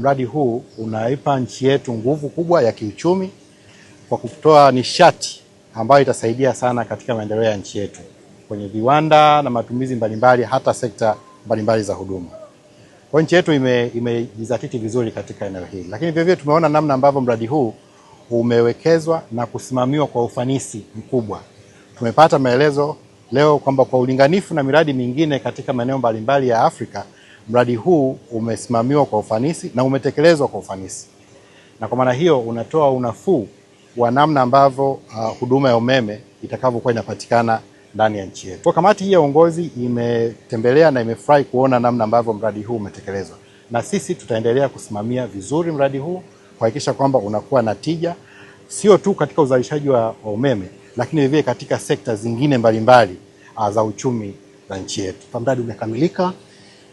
mradi huu unaipa nchi yetu nguvu kubwa ya kiuchumi kwa kutoa nishati ambayo itasaidia sana katika maendeleo ya nchi yetu kwenye viwanda na matumizi mbalimbali, hata sekta mbalimbali za huduma. Kwa nchi yetu imejizatiti vizuri katika eneo hili, lakini vile vile tumeona namna ambavyo mradi huu umewekezwa na kusimamiwa kwa ufanisi mkubwa. Tumepata maelezo leo kwamba kwa ulinganifu na miradi mingine katika maeneo mbalimbali ya Afrika, mradi huu umesimamiwa kwa ufanisi na umetekelezwa kwa ufanisi, na kwa maana hiyo unatoa unafuu wa namna ambavyo huduma ya umeme itakavyokuwa inapatikana ndani ya nchi yetu. Kwa kamati hii ya uongozi imetembelea na imefurahi kuona namna ambavyo mradi huu umetekelezwa, na sisi tutaendelea kusimamia vizuri mradi huu kuhakikisha kwamba unakuwa na tija, sio tu katika uzalishaji wa umeme, lakini vile katika sekta zingine mbalimbali za uchumi za nchi yetu. Mradi umekamilika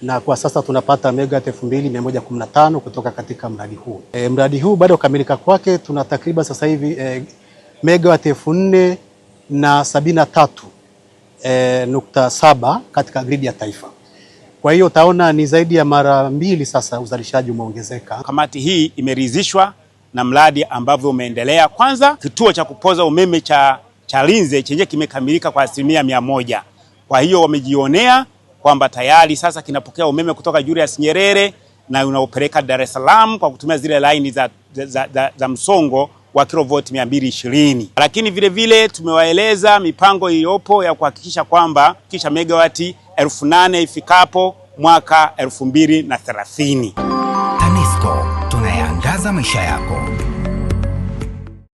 na kwa sasa tunapata megawati 2115 kutoka katika mradi huu. Mradi huu baada ya kukamilika kwake tuna takriban sasa hivi megawati 4073.7 katika gridi ya taifa. Kwa hiyo utaona ni zaidi ya mara mbili sasa uzalishaji umeongezeka. Kamati hii imeridhishwa na mradi ambavyo umeendelea. Kwanza, kituo cha kupoza umeme cha Chalinze chenye kimekamilika kwa 100%. Kwa hiyo wamejionea kwamba tayari sasa kinapokea umeme kutoka Julius Nyerere na unaopeleka Dar es Salaam kwa kutumia zile laini za msongo wa kilovoti 220. Lakini vile vile tumewaeleza mipango iliyopo ya kuhakikisha kwamba kisha megawati 8,000 ifikapo mwaka 2030. TANESCO, tunayaangaza maisha yako.